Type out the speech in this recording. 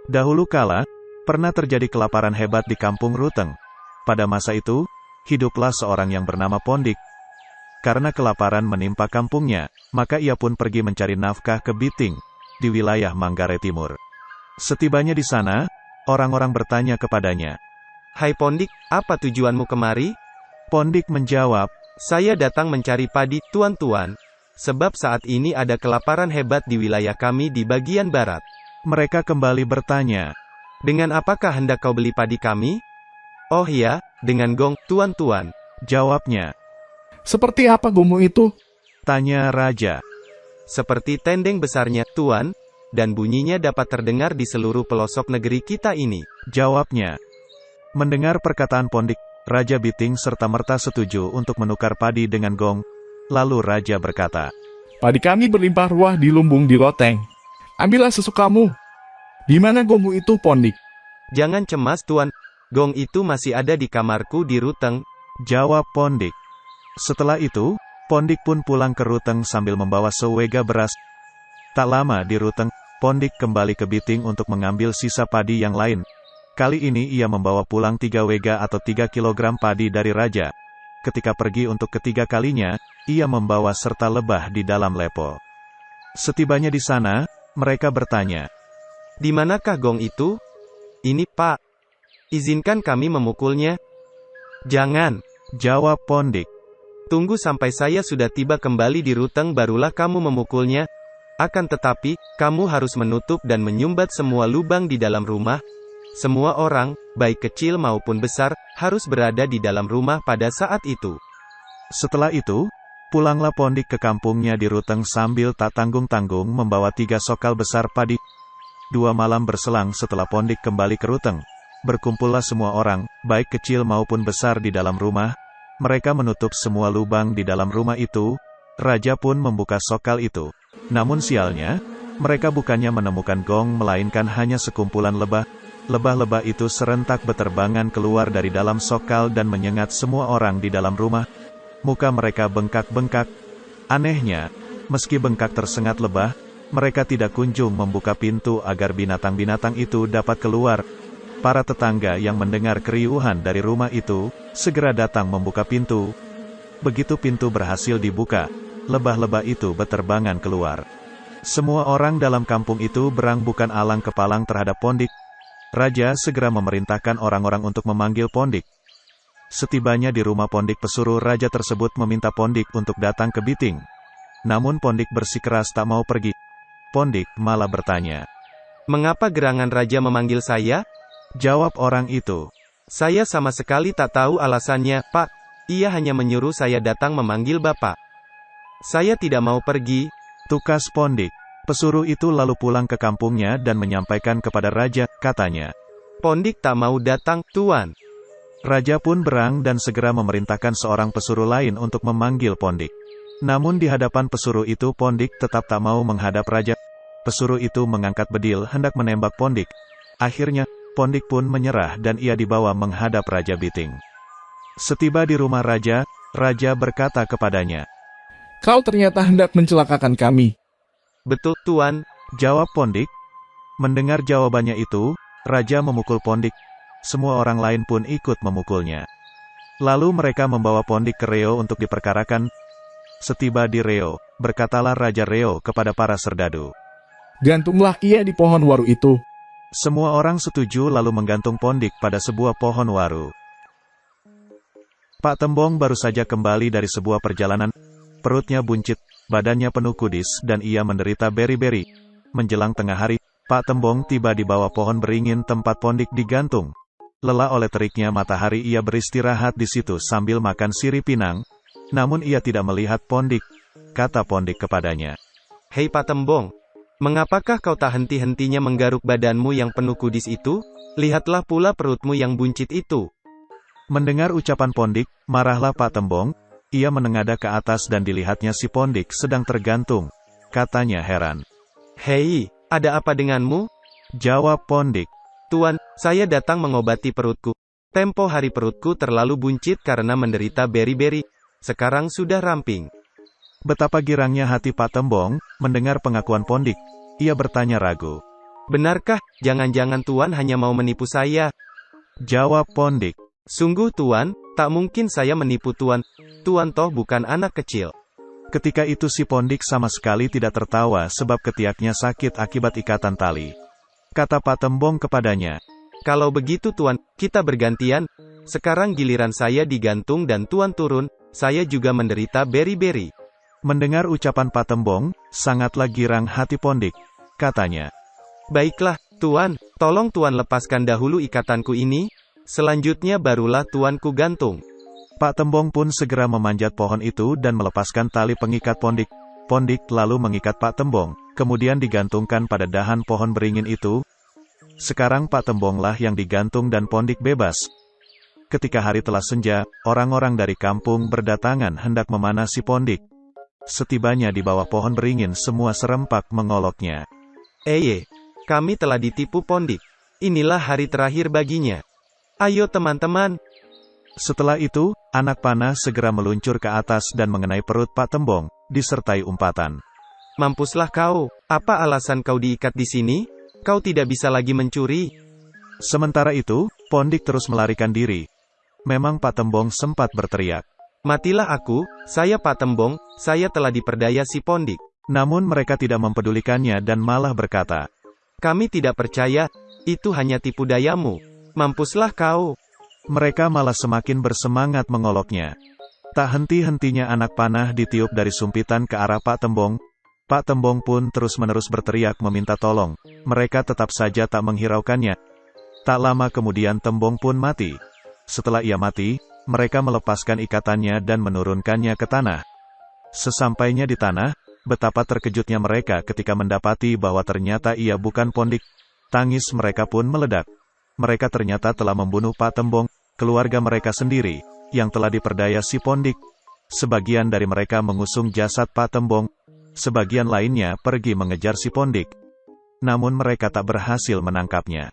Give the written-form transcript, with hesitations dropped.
Dahulu kala, pernah terjadi kelaparan hebat di kampung Ruteng. Pada masa itu, hiduplah seorang yang bernama Pondik. Karena kelaparan menimpa kampungnya, maka ia pun pergi mencari nafkah ke Biting, di wilayah Manggarai Timur. Setibanya di sana, orang-orang bertanya kepadanya, Hai Pondik, apa tujuanmu kemari? Pondik menjawab, Saya datang mencari padi, tuan-tuan. Sebab saat ini ada kelaparan hebat di wilayah kami di bagian barat. Mereka kembali bertanya, Dengan apakah hendak kau beli padi kami? Oh ya, dengan gong, tuan-tuan. jawabnya. Seperti apa gongmu itu? Tanya raja. Seperti tendeng besarnya, tuan, dan bunyinya dapat terdengar di seluruh pelosok negeri kita ini. Jawabnya. Mendengar perkataan Pondik, Raja Biting serta-merta setuju untuk menukar padi dengan gong. Lalu raja berkata, Padi kami berlimpah ruah di lumbung di loteng. Ambillah sesukamu. Di mana gongmu itu, Pondik? Jangan cemas tuan, gong itu masih ada di kamarku di Ruteng. jawab Pondik. Setelah itu, Pondik pun pulang ke Ruteng sambil membawa sewega beras. Tak lama di Ruteng, Pondik kembali ke Biting untuk mengambil sisa padi yang lain. Kali ini ia membawa pulang 3 wega atau 3 kilogram padi dari raja. Ketika pergi untuk ketiga kalinya, ia membawa serta lebah di dalam lepo. Setibanya di sana, mereka bertanya, Di manakah gong itu? Ini pak. Izinkan kami memukulnya. Jangan. jawab Pondik. Tunggu sampai saya sudah tiba kembali di Ruteng barulah kamu memukulnya. Akan tetapi, kamu harus menutup dan menyumbat semua lubang di dalam rumah. Semua orang, baik kecil maupun besar, harus berada di dalam rumah pada saat itu. Setelah itu, pulanglah Pondik ke kampungnya di Ruteng sambil tak tanggung-tanggung membawa 3 sokal besar padi. 2 malam berselang setelah Pondik kembali ke Ruteng. Berkumpullah semua orang, baik kecil maupun besar di dalam rumah. Mereka menutup semua lubang di dalam rumah itu. Raja pun membuka sokal itu. Namun sialnya, mereka bukannya menemukan gong melainkan hanya sekumpulan lebah. Lebah-lebah itu serentak beterbangan keluar dari dalam sokal dan menyengat semua orang di dalam rumah. Muka mereka bengkak-bengkak. Anehnya, meski bengkak tersengat lebah, mereka tidak kunjung membuka pintu agar binatang-binatang itu dapat keluar. Para tetangga yang mendengar keriuhan dari rumah itu, segera datang membuka pintu. Begitu pintu berhasil dibuka, lebah-lebah itu beterbangan keluar. Semua orang dalam kampung itu berang bukan alang kepalang terhadap Pondik. Raja segera memerintahkan orang-orang untuk memanggil Pondik. Setibanya di rumah Pondik, pesuruh raja tersebut meminta Pondik untuk datang ke Biting. Namun Pondik bersikeras tak mau pergi. Pondik malah bertanya, Mengapa gerangan raja memanggil saya? Jawab orang itu, Saya sama sekali tak tahu alasannya, Pak. Ia hanya menyuruh saya datang memanggil Bapak. Saya tidak mau pergi. tukas Pondik. Pesuruh itu lalu pulang ke kampungnya dan menyampaikan kepada raja, katanya, Pondik tak mau datang, Tuan. Raja pun berang dan segera memerintahkan seorang pesuruh lain untuk memanggil Pondik. Namun di hadapan pesuruh itu Pondik tetap tak mau menghadap raja. Pesuruh itu mengangkat bedil hendak menembak Pondik. Akhirnya, Pondik pun menyerah dan ia dibawa menghadap Raja Biting. Setiba di rumah raja, raja berkata kepadanya, Kau ternyata hendak mencelakakan kami. Betul, Tuan. jawab Pondik. Mendengar jawabannya itu, raja memukul Pondik. Semua orang lain pun ikut memukulnya. Lalu mereka membawa Pondik ke Reo untuk diperkarakan. Setiba di Reo, berkatalah Raja Reo kepada para serdadu, Gantunglah ia di pohon waru itu. Semua orang setuju lalu menggantung Pondik pada sebuah pohon waru. Pak Tembong baru saja kembali dari sebuah perjalanan. Perutnya buncit, badannya penuh kudis, dan ia menderita beri-beri. Menjelang tengah hari, Pak Tembong tiba di bawah pohon beringin tempat Pondik digantung. Lelah oleh teriknya matahari, ia beristirahat di situ sambil makan sirih pinang. Namun ia tidak melihat Pondik. Kata Pondik kepadanya, Hei Pak Tembong, mengapakah kau tak henti-hentinya menggaruk badanmu yang penuh kudis itu? Lihatlah pula perutmu yang buncit itu. Mendengar ucapan Pondik, marahlah Pak Tembong. Ia menengadah ke atas dan dilihatnya si Pondik sedang tergantung. Katanya heran. Hei, ada apa denganmu? Jawab Pondik. Tuan, saya datang mengobati perutku. Tempo hari perutku terlalu buncit karena menderita beri-beri. Sekarang sudah ramping. Betapa girangnya hati Pak Tembong mendengar pengakuan Pondik. Ia bertanya ragu. Benarkah, jangan-jangan Tuan hanya mau menipu saya? Jawab Pondik. Sungguh Tuan, tak mungkin saya menipu Tuan. Tuan toh bukan anak kecil. Ketika itu si Pondik sama sekali tidak tertawa sebab ketiaknya sakit akibat ikatan tali. Kata Pak Tembong kepadanya, Kalau begitu Tuan, kita bergantian. Sekarang giliran saya digantung dan Tuan turun, saya juga menderita beri-beri. mendengar ucapan Pak Tembong, sangatlah girang hati Pondik. Katanya, Baiklah, Tuan, tolong Tuan lepaskan dahulu ikatanku ini, selanjutnya barulah Tuanku gantung. Pak Tembong pun segera memanjat pohon itu dan melepaskan tali pengikat Pondik. Pondik lalu mengikat Pak Tembong, kemudian digantungkan pada dahan pohon beringin itu. Sekarang Pak Tembonglah yang digantung dan Pondik bebas. Ketika hari telah senja, orang-orang dari kampung berdatangan hendak memanah si Pondik. Setibanya di bawah pohon beringin semua serempak mengoloknya. Kami telah ditipu Pondik. Inilah hari terakhir baginya. Ayo teman-teman. Setelah itu, anak panah segera meluncur ke atas dan mengenai perut Pak Tembong, disertai umpatan. Mampuslah kau, apa alasan kau diikat di sini? Kau tidak bisa lagi mencuri. Sementara itu, Pondik terus melarikan diri. Memang Pak Tembong sempat berteriak. Matilah aku, saya Pak Tembong, saya telah diperdaya si Pondik. Namun mereka tidak mempedulikannya dan malah berkata, Kami tidak percaya, itu hanya tipu dayamu. Mampuslah kau. Mereka malah semakin bersemangat mengoloknya. Tak henti-hentinya anak panah ditiup dari sumpitan ke arah Pak Tembong. Pak Tembong pun terus-menerus berteriak meminta tolong. Mereka tetap saja tak menghiraukannya. Tak lama kemudian Tembong pun mati. Setelah ia mati, mereka melepaskan ikatannya dan menurunkannya ke tanah. Sesampainya di tanah, betapa terkejutnya mereka ketika mendapati bahwa ternyata ia bukan Pondik. Tangis mereka pun meledak. Mereka ternyata telah membunuh Pak Tembong, keluarga mereka sendiri, yang telah diperdaya si Pondik. Sebagian dari mereka mengusung jasad Pak Tembong, sebagian lainnya pergi mengejar si Pondik. Namun mereka tak berhasil menangkapnya.